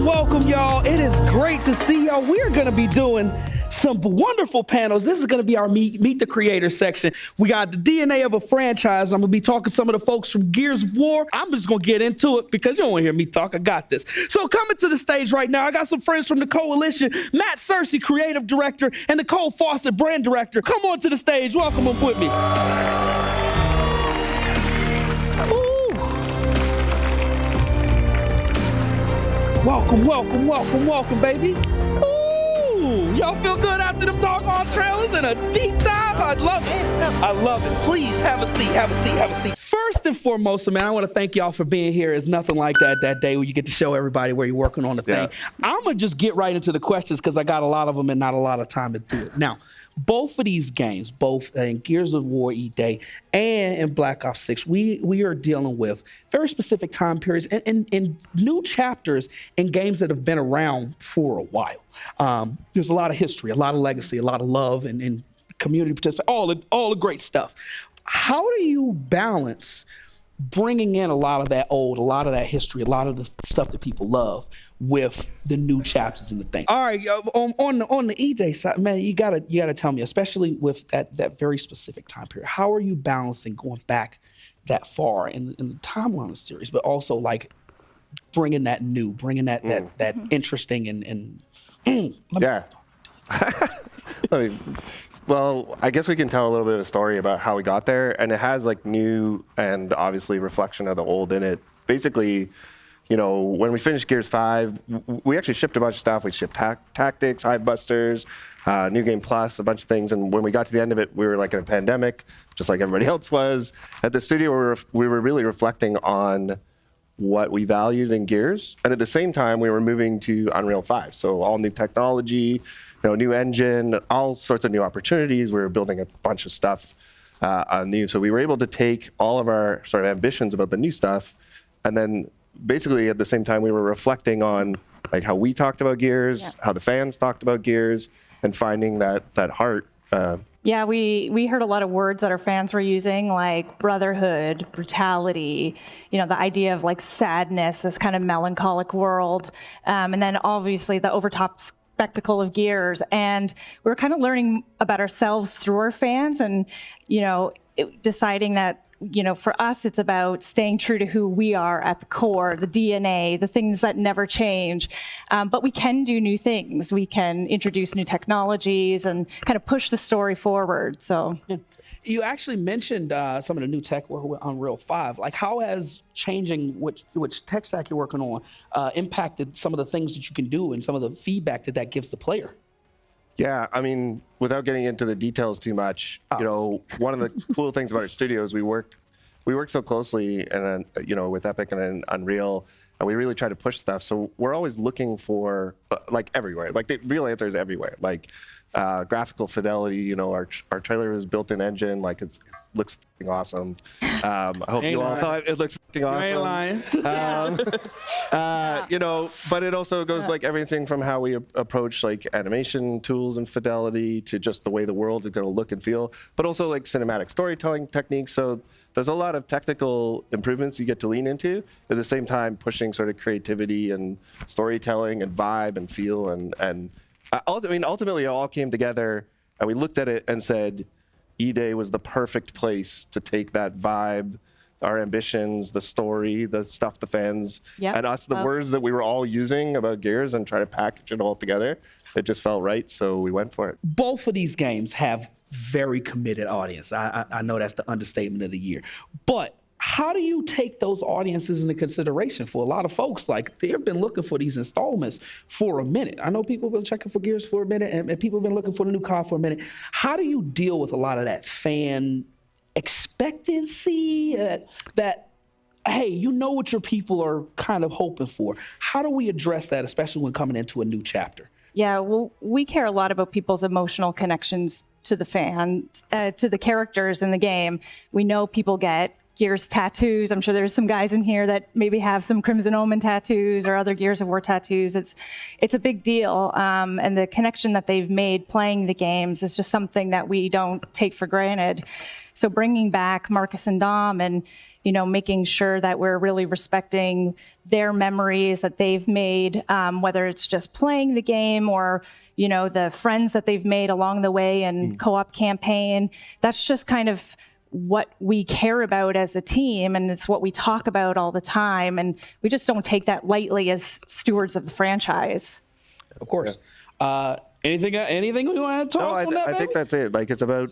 welcome, y'all. It is great to see y'all. We're going to be doing some wonderful panels. This is going to be our Meet the Creator section. We got the DNA of a franchise. I'm going to be talking to some of the folks from Gears of War. I'm just going to get into it because you don't want to hear me talk. I got this. So coming to the stage right now, I got some friends from the Coalition, Matt Searcy, Creative Director, and Nicole, Fawcette, Brand Director. Come on to the stage. Welcome them with me. Welcome, baby. Ooh, y'all feel good after them doggone trailers and a deep dive? I love it. Please have a seat. First and foremost, man, I want to thank y'all for being here. It's nothing like that day where you get to show everybody where you're working on the thing. I'm going to just get right into the questions because I got a lot of them and not a lot of time to do it. Now, both of these games, both in Gears of War E-Day and in Black Ops 6, we are dealing with very specific time periods and new chapters in games that have been around for a while. There's a lot of history, a lot of legacy, a lot of love and community participation, all the great stuff. How do you balance bringing in a lot of that old, a lot of that history, a lot of the stuff that people love with the new chapters in the thing? All right, on the E-Day side, man, you gotta tell me, especially with that very specific time period, how are you balancing going back that far in the timeline of the series, but also like bringing that new, that interesting and yeah. Well, I guess we can tell a little bit of a story about how we got there, and it has like new and obviously reflection of the old in it. Basically, you know, when we finished Gears 5, we actually shipped a bunch of stuff. We shipped Tactics, Hive Busters, New Game Plus, a bunch of things. And when we got to the end of it, we were like in a pandemic, just like everybody else was. At the studio, we were really reflecting on what we valued in Gears. And at the same time, we were moving to Unreal 5. So all new technology, new engine, all sorts of new opportunities. We were building a bunch of stuff new. So we were able to take all of our sort of ambitions about the new stuff, and then basically at the same time we were reflecting on like how we talked about Gears, how the fans talked about Gears, and finding that heart. Yeah, we heard a lot of words that our fans were using, like brotherhood, brutality, the idea of like sadness, this kind of melancholic world, and then obviously the overtop spectacle of Gears. And we were kind of learning about ourselves through our fans, and deciding that for us, it's about staying true to who we are at the core, the DNA, the things that never change. But we can do new things. We can introduce new technologies and kind of push the story forward. So, you actually mentioned some of the new tech work with Unreal 5. Like, how has changing which tech stack you're working on impacted some of the things that you can do and some of the feedback that gives the player? Yeah, I mean, without getting into the details too much, one of the cool things about our studio is we work so closely and with Epic and Unreal, and we really try to push stuff. So we're always looking for like everywhere. Like the real answer is everywhere. Like graphical fidelity. Our trailer is built-in engine. Like it looks fucking awesome. I hope you all thought it looked fucking awesome. Ain't lying. But it also goes like everything from how we approach like animation tools and fidelity to just the way the world is going to look and feel, but also like cinematic storytelling techniques. So there's a lot of technical improvements you get to lean into, at the same time pushing sort of creativity and storytelling and vibe and feel. And ultimately it all came together, and we looked at it and said, E-Day was the perfect place to take that vibe, our ambitions, the story, the stuff the fans, and us, the words that we were all using about Gears, and try to package it all together. It just felt right, so we went for it. Both of these games have very committed audience. I know that's the understatement of the year. But how do you take those audiences into consideration? For a lot of folks, like, they've been looking for these installments for a minute. I know people have been checking for Gears for a minute, and people have been looking for the new car for a minute. How do you deal with a lot of that fan expectancy, that hey, what your people are kind of hoping for? How do we address that, especially when coming into a new chapter? Yeah, well, we care a lot about people's emotional connections to the fans, to the characters in the game. We know people get Gears tattoos. I'm sure there's some guys in here that maybe have some Crimson Omen tattoos or other Gears of War tattoos. It's a big deal, and the connection that they've made playing the games is just something that we don't take for granted. So bringing back Marcus and Dom and, making sure that we're really respecting their memories that they've made, whether it's just playing the game or, the friends that they've made along the way and co-op campaign, that's just kind of what we care about as a team, and it's what we talk about all the time, and we just don't take that lightly as stewards of the franchise. Of course. Anything we want to toss on that, I think that's it. Like, it's about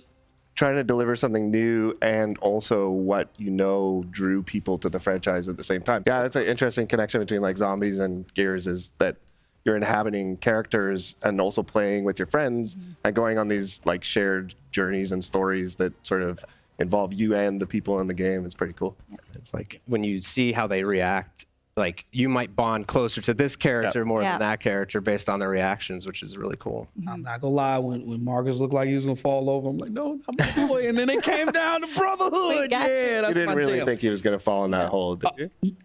trying to deliver something new and also what drew people to the franchise at the same time. Yeah, that's an interesting connection between like zombies and Gears, is that you're inhabiting characters and also playing with your friends and going on these like shared journeys and stories that sort of involve you and the people in the game. It's pretty cool. It's like when you see how they react, like you might bond closer to this character more than that character based on their reactions, which is really cool. I'm not gonna lie, when Marcus looked like he was gonna fall over, I'm like, no, I'm my boy. And then it came down to Brotherhood. Yeah, that's You didn't my really jam. think he was gonna fall in that hole, did you?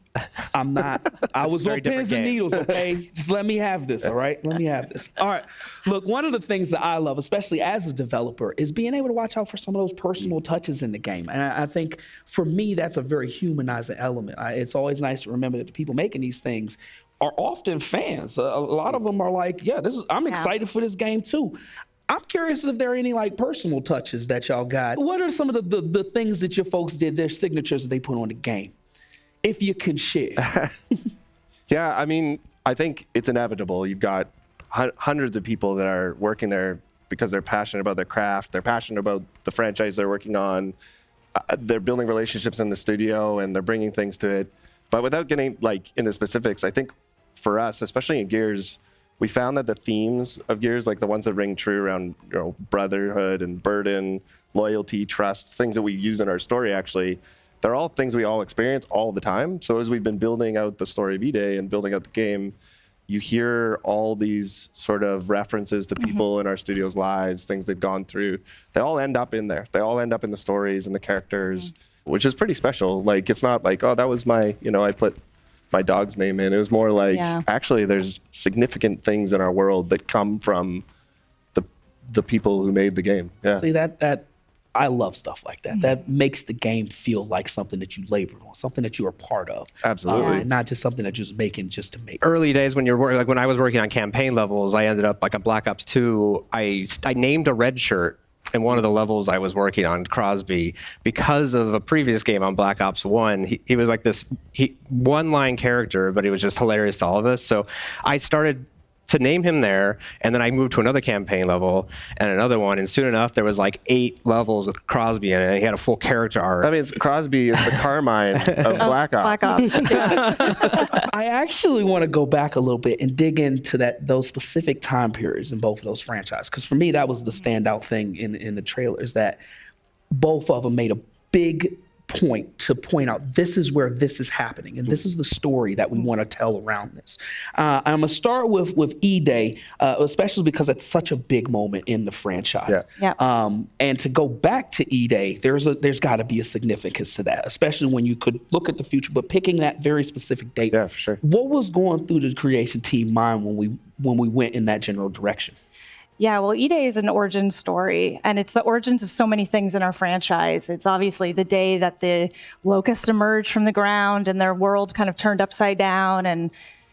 I'm not. I was on Very different pins and game. needles, okay? Just let me have this, all right? Let me have this. All right. Look, one of the things that I love, especially as a developer, is being able to watch out for some of those personal touches in the game. And I think for me, that's a very humanizing element. It's always nice to remember that the people making these things are often fans. A lot of them are like, I'm excited for this game too. I'm curious if there are any like personal touches that y'all got. What are some of the things that your folks did, their signatures that they put on the game? If you can share. Yeah, I mean, I think it's inevitable. You've got hundreds of people that are working there because they're passionate about their craft. They're passionate about the franchise they're working on. They're building relationships in the studio and they're bringing things to it. But without getting like into specifics, I think for us, especially in Gears, we found that the themes of Gears, like the ones that ring true around brotherhood and burden, loyalty, trust, things that we use in our story actually, they're all things we all experience all the time. So as we've been building out the story of E-Day and building out the game, you hear all these sort of references to people in our studio's lives, things they've gone through. They all end up in there. They all end up in the stories and the characters, which is pretty special. Like, it's not like, oh, that was my, I put my dog's name in. It was more like, actually, there's significant things in our world that come from the people who made the game. Yeah. See, that I love stuff like that. That makes the game feel like something that you labored on, something that you are part of. Absolutely. Not just something that you're just making just to make. Early days when you're working, like when I was working on campaign levels, I ended up like on Black Ops 2, I named a red shirt in one of the levels I was working on, Crosby, because of a previous game on Black Ops 1. He was like this one-line character, but he was just hilarious to all of us. So I started to name him there, and then I moved to another campaign level and another one, and soon enough there was like 8 levels with Crosby in it, and he had a full character arc. I mean, Crosby is the Carmine of Black Ops. Black Ops. I actually want to go back a little bit and dig into those specific time periods in both of those franchises, because for me that was the standout thing in the trailers, that both of them made a big point to point out this is where this is happening and this is the story that we want to tell around this. I'm going to start with E-Day, especially because it's such a big moment in the franchise. And to go back to E-Day, there's got to be a significance to that, especially when you could look at the future, but picking that very specific date. Yeah, for sure. What was going through the creation team mind when we went in that general direction? Yeah, well, E-Day is an origin story, and it's the origins of so many things in our franchise. It's obviously the day that the locusts emerged from the ground and their world kind of turned upside down, and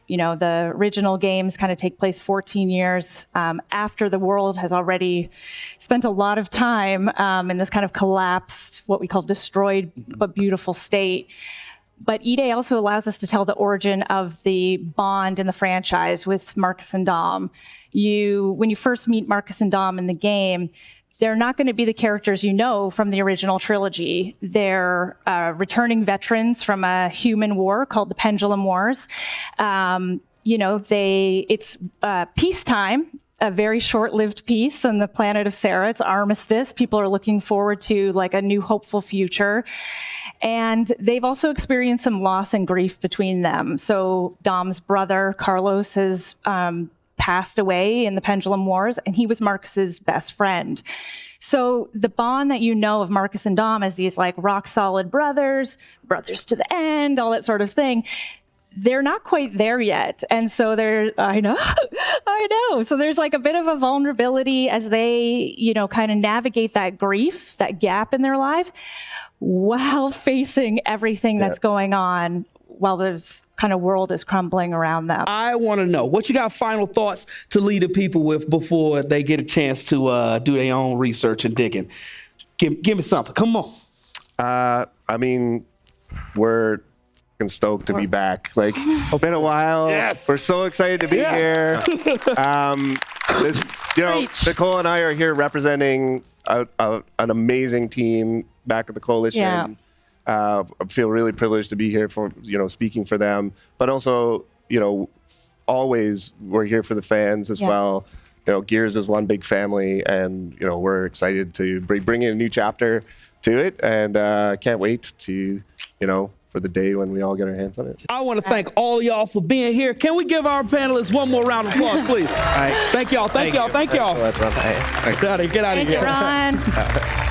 the original games kind of take place 14 years after the world has already spent a lot of time in this kind of collapsed, what we call destroyed but beautiful state. But E-Day also allows us to tell the origin of the bond in the franchise with Marcus and Dom. When you first meet Marcus and Dom in the game, they're not going to be the characters you know from the original trilogy. They're returning veterans from a human war called the Pendulum Wars. It's peacetime. A very short-lived peace on the planet of Sarah. It's armistice. People are looking forward to like a new hopeful future. And they've also experienced some loss and grief between them. So Dom's brother, Carlos, has passed away in the Pendulum Wars, and he was Marcus's best friend. So the bond that you know of Marcus and Dom as these like rock solid brothers to the end, all that sort of thing, they're not quite there yet. And so I know. So there's like a bit of a vulnerability as they, kind of navigate that grief, that gap in their life, while facing everything that's going on while this kind of world is crumbling around them. I want to know what you got final thoughts to leave the people with before they get a chance to do their own research and digging. Give me something. Come on. I mean, we're stoked to be back. Like, it's been a while. Yes. We're so excited to be here. Nicole and I are here representing an amazing team back at the Coalition. Yeah. I feel really privileged to be here for, speaking for them, but also, always we're here for the fans as well. Gears is one big family, and, we're excited to bring in a new chapter to it, and can't wait to, for the day when we all get our hands on it. I want to thank all y'all for being here. Can we give our panelists one more round of applause, please? Thank y'all. Get out of here. Thank you, Ron.